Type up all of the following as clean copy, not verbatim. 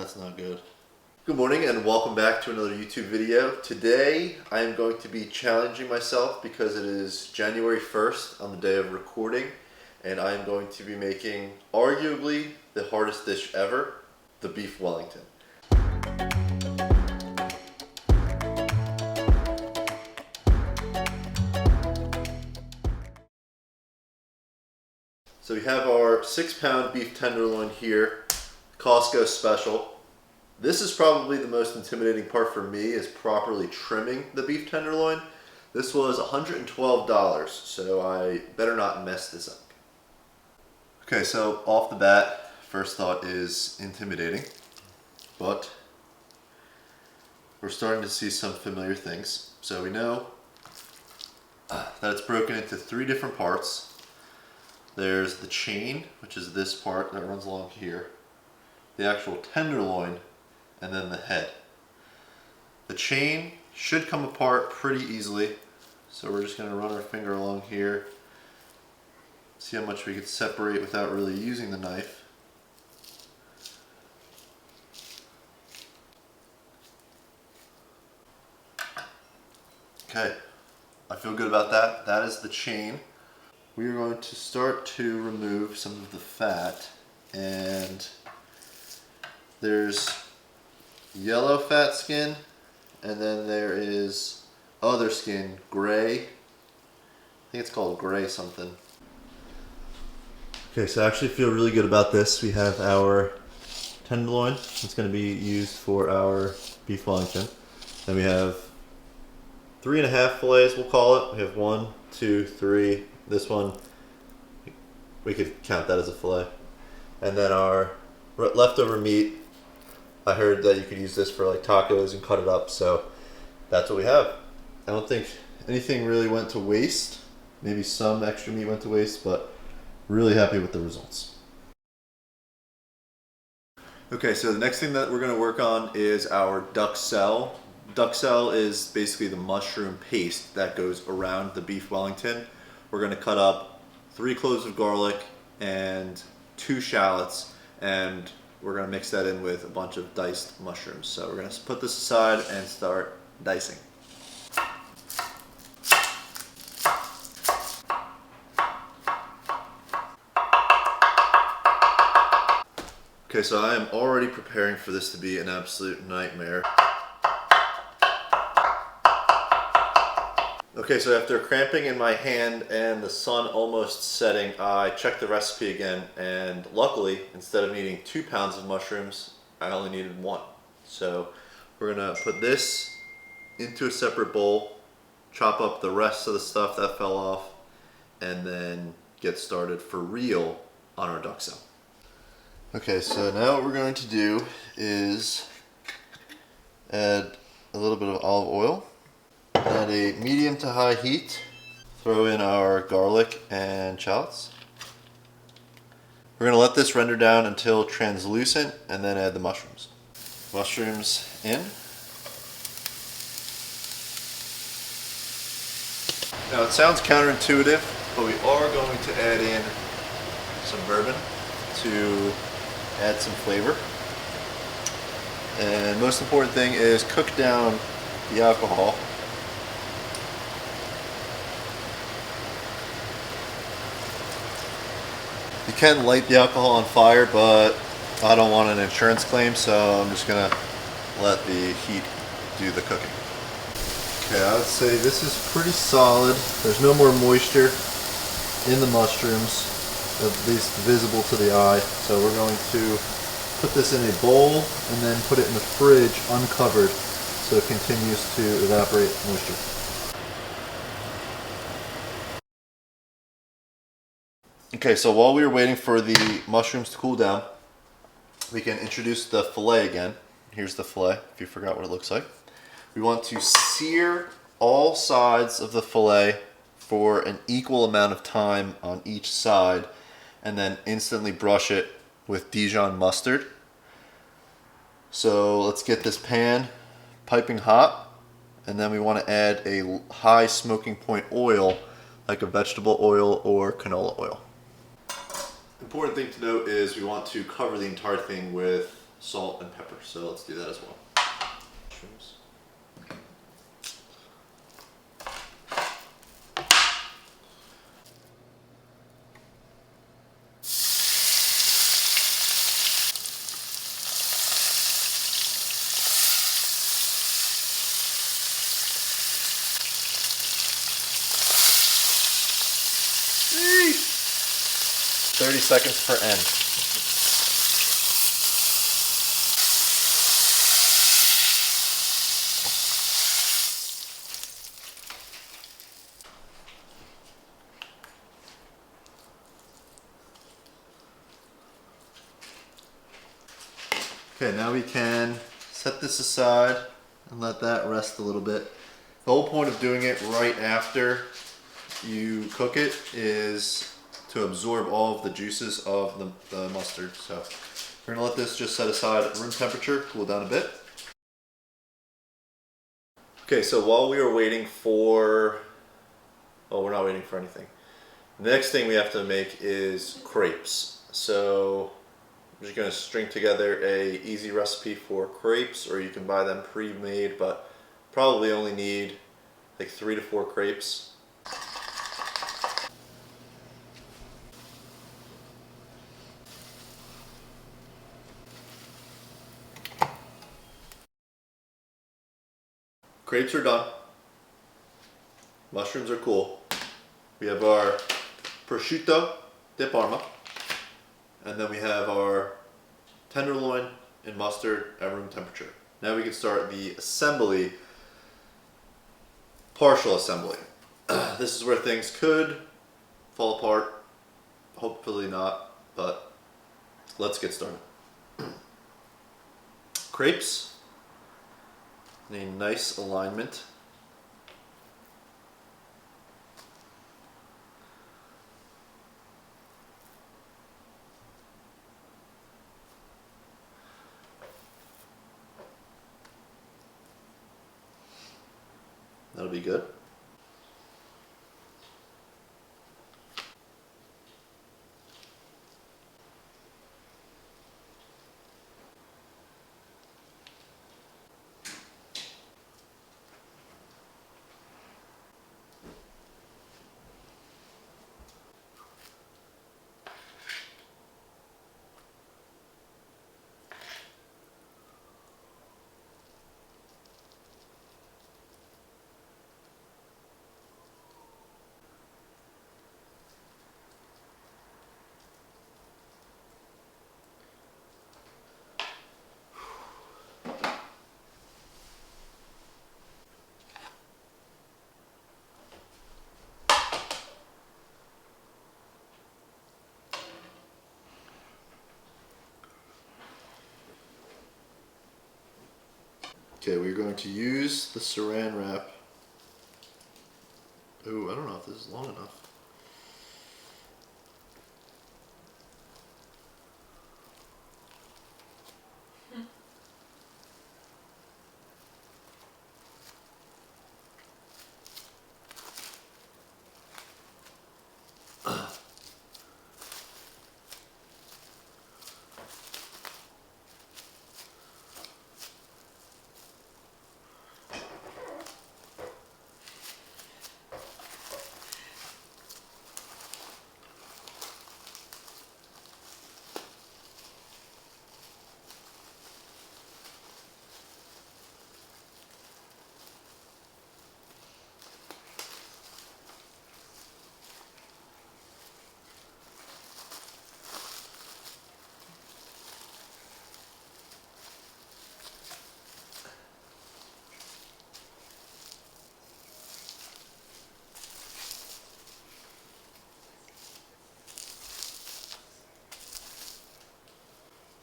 That's not good. Good morning and welcome back to another YouTube video. Today I am going to be challenging myself because it is January 1st on the day of recording, and I am going to be making arguably the hardest dish ever, the beef Wellington. So we have our 6-pound beef tenderloin here, Costco special. This is probably the most intimidating part for me, is properly trimming the beef tenderloin. This was $112, so I better not mess this up. Okay, so off the bat, first thought is intimidating, but we're starting to see some familiar things. So we know that it's broken into 3 different parts. There's the chain, which is this part that runs along here, the actual tenderloin, and then the head. The chain should come apart pretty easily, so we're just going to run our finger along here, see how much we could separate without really using the knife. Okay, I feel good about that. That is the chain. We are going to start to remove some of the fat, and there's yellow fat skin, and then there is other skin, gray. I think it's called gray something. Okay, so I actually feel really good about this. We have our tenderloin. It's going to be used for our beef Wellington. Then we have 3.5 fillets, we'll call it. We have 1, 2, 3. This one, we could count that as a fillet. And then our leftover meat, I heard that you could use this for like tacos and cut it up, so that's what we have. I don't think anything really went to waste. Maybe some extra meat went to waste, but really happy with the results. Okay, so the next thing that we're going to work on is our duxelle. Duxelle is basically the mushroom paste that goes around the beef Wellington. We're going to cut up 3 cloves of garlic and 2 shallots, and we're going to mix that in with a bunch of diced mushrooms. So we're going to put this aside and start dicing. Okay, so I am already preparing for this to be an absolute nightmare. Okay, so after cramping in my hand and the sun almost setting, I checked the recipe again, and luckily, instead of needing 2 pounds of mushrooms, I only needed 1. So we're gonna put this into a separate bowl, chop up the rest of the stuff that fell off, and then get started for real on our duxelle. Okay, so now what we're going to do is add a little bit of olive oil. At a medium to high heat, throw in our garlic and shallots. We're going to let this render down until translucent and then add the mushrooms. Mushrooms in. Now it sounds counterintuitive, but we are going to add in some bourbon to add some flavor. And most important thing is cook down the alcohol. You can light the alcohol on fire, but I don't want an insurance claim, so I'm just going to let the heat do the cooking. Okay, I would say this is pretty solid. There's no more moisture in the mushrooms, at least visible to the eye. So we're going to put this in a bowl and then put it in the fridge uncovered so it continues to evaporate moisture. Okay, so while we were waiting for the mushrooms to cool down, we can introduce the fillet again. Here's the fillet, if you forgot what it looks like. We want to sear all sides of the fillet for an equal amount of time on each side, and then instantly brush it with Dijon mustard. So let's get this pan piping hot, and then we want to add a high smoking point oil, like a vegetable oil or canola oil. Important thing to note is we want to cover the entire thing with salt and pepper. So let's do that as well. Mushrooms. Eesh. 30 seconds per end. Okay, now we can set this aside and let that rest a little bit. The whole point of doing it right after you cook it is to absorb all of the juices of the mustard. So we're gonna let this just set aside at room temperature, cool down a bit. Okay, so while we are waiting for, oh, we're not waiting for anything. The next thing we have to make is crepes. So I'm just gonna string together a easy recipe for crepes, or you can buy them pre-made, but probably only need like 3 to 4 crepes. Crepes are done. Mushrooms are cool. We have our prosciutto di Parma, and then we have our tenderloin and mustard at room temperature. Now we can start the assembly, partial assembly. This is where things could fall apart. Hopefully not, but let's get started. Crepes in a nice alignment. That'll be good. Okay, we're going to use the saran wrap. Ooh, I don't know if this is long enough.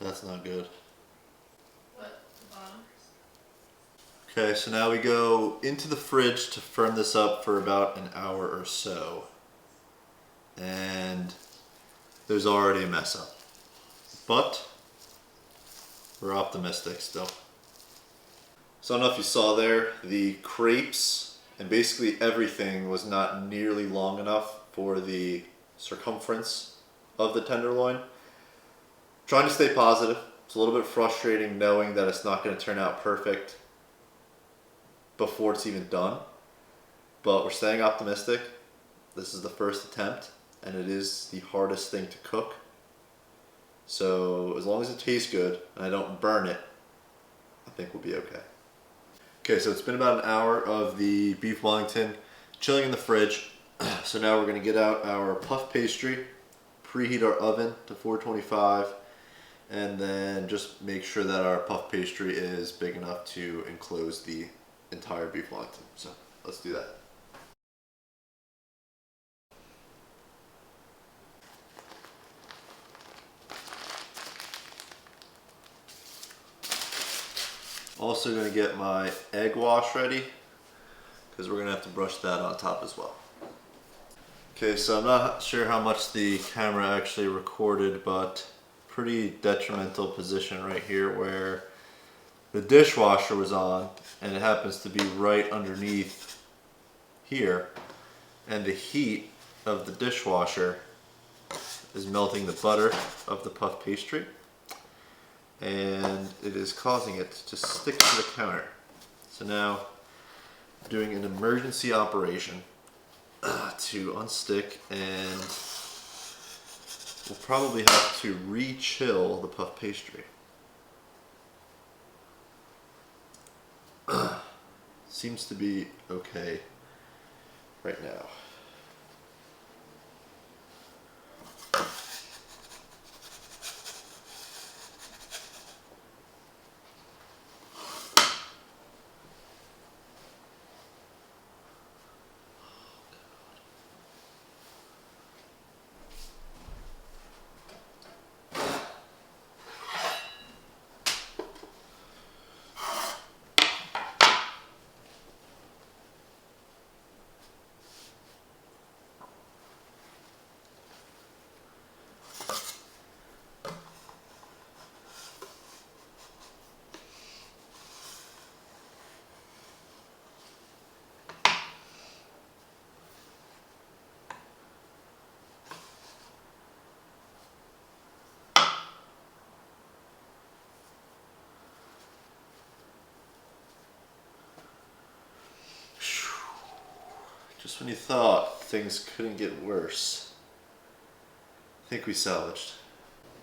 That's not good. What? The bottom? Okay, so now we go into the fridge to firm this up for about an hour or so. And there's already a mess up. But we're optimistic still. So I don't know if you saw there, the crepes and basically everything was not nearly long enough for the circumference of the tenderloin. Trying to stay positive. It's a little bit frustrating knowing that it's not going to turn out perfect before it's even done, but we're staying optimistic. This is the first attempt, and it is the hardest thing to cook. So as long as it tastes good and I don't burn it, I think we'll be okay. Okay, so it's been about an hour of the beef Wellington chilling in the fridge. So now we're gonna get out our puff pastry, preheat our oven to 425, and then just make sure that our puff pastry is big enough to enclose the entire beef Wellington. So let's do that. Also gonna get my egg wash ready because we're gonna have to brush that on top as well. Okay, so I'm not sure how much the camera actually recorded, but pretty detrimental position right here where the dishwasher was on and it happens to be right underneath here, and the heat of the dishwasher is melting the butter of the puff pastry, and it is causing it to stick to the counter. So now I'm doing an emergency operation to unstick, and we'll probably have to re-chill the puff pastry. Seems to be okay right now. Just when you thought things couldn't get worse, I think we salvaged.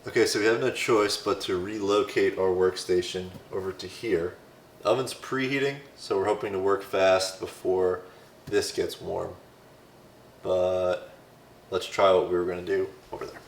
Okay, so we have no choice but to relocate our workstation over to here. The oven's preheating, so we're hoping to work fast before this gets warm. But let's try what we were going to do over there.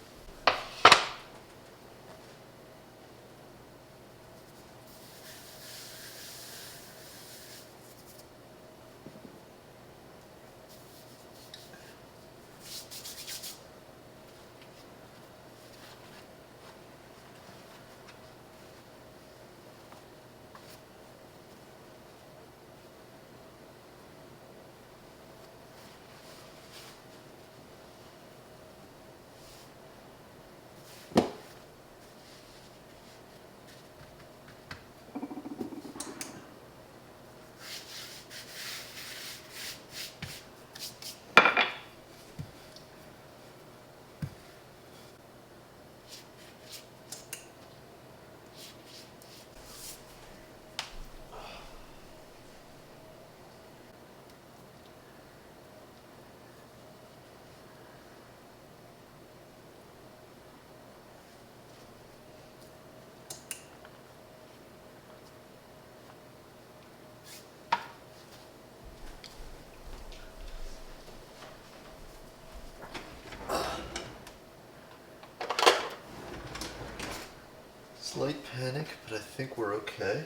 Slight panic, but I think we're okay.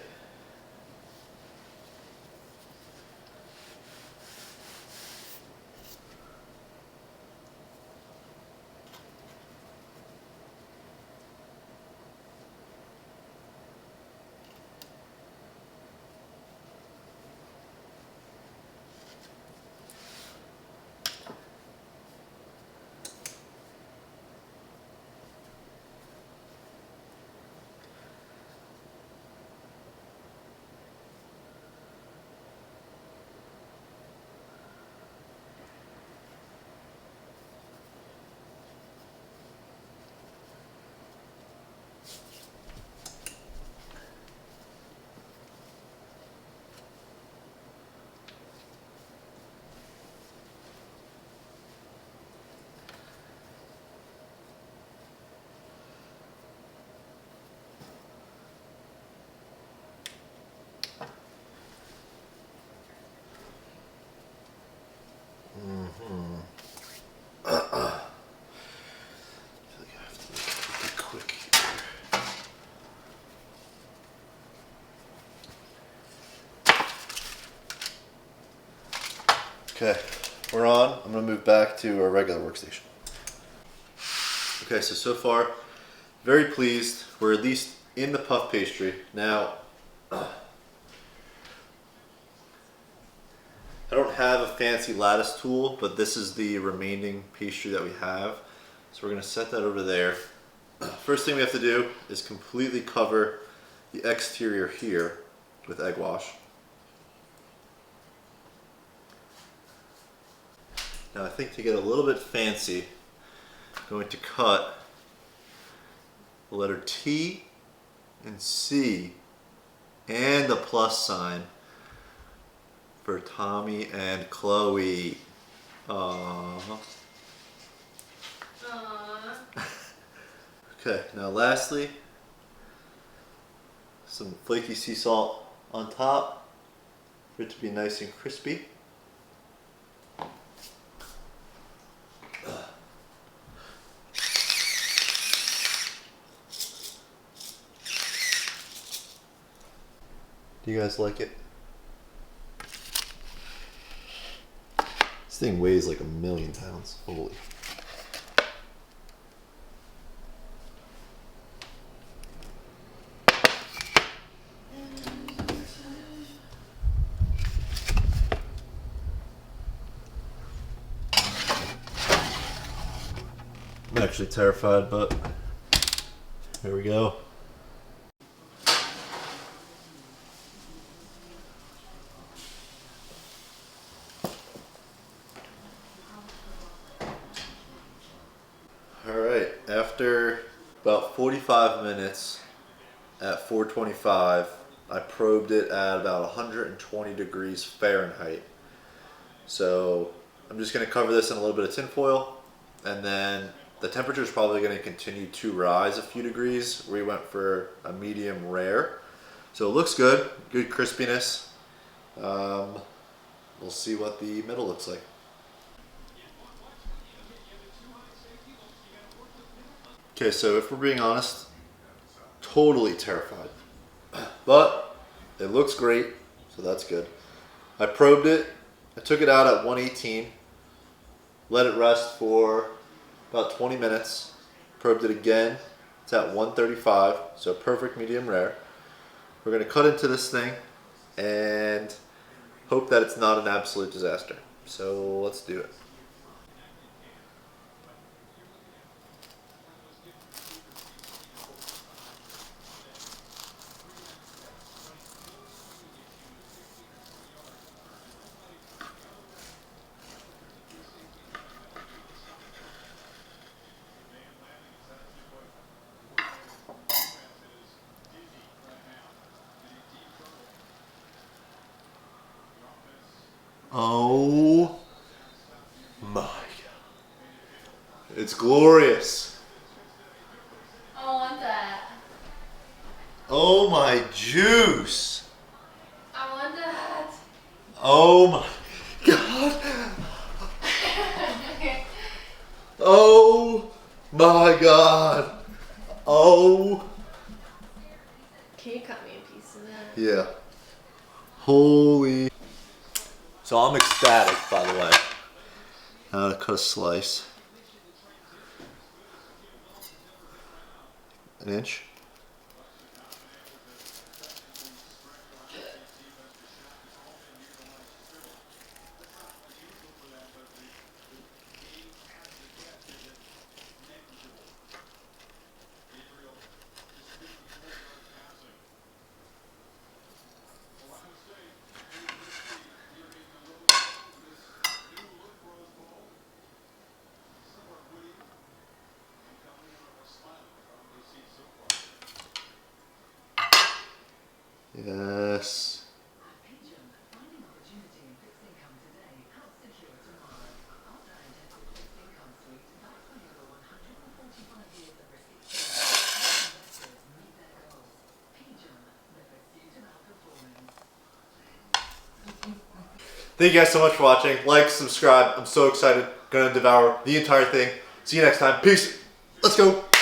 Okay, we're on. I'm gonna move back to our regular workstation. Okay, so far, very pleased. We're at least in the puff pastry. Now, I don't have a fancy lattice tool, but this is the remaining pastry that we have. So we're gonna set that over there. First thing we have to do is completely cover the exterior here with egg wash. Now I think to get a little bit fancy, I'm going to cut the letter T and C and the plus sign for Tommy and Chloe. Aww. Aww. Okay, now lastly, some flaky sea salt on top for it to be nice and crispy. Do you guys like it? This thing weighs like 1,000,000 pounds. Holy. I'm actually terrified, but here we go. Alright, after about 45 minutes at 425, I probed it at about 120 degrees Fahrenheit. So I'm just going to cover this in a little bit of tin foil, and then the temperature is probably going to continue to rise a few degrees. We went for a medium rare. So it looks good, good crispiness. We'll see what the middle looks like. Okay, so if we're being honest, totally terrified. But it looks great, so that's good. I probed it, I took it out at 118, let it rest for about 20 minutes, probed it again, it's at 135, so perfect medium rare. We're gonna cut into this thing and hope that it's not an absolute disaster. So let's do it. Oh my God. It's glorious. I want that. Oh my juice. I want that. Oh my God. Oh my God. Oh. Can you cut me a piece of that? Yeah. Holy. So I'm ecstatic, by the way. How to cut a slice. An inch. Yes. Thank you guys so much for watching. Like, subscribe. I'm so excited. Gonna devour the entire thing. See you next time. Peace. Let's go.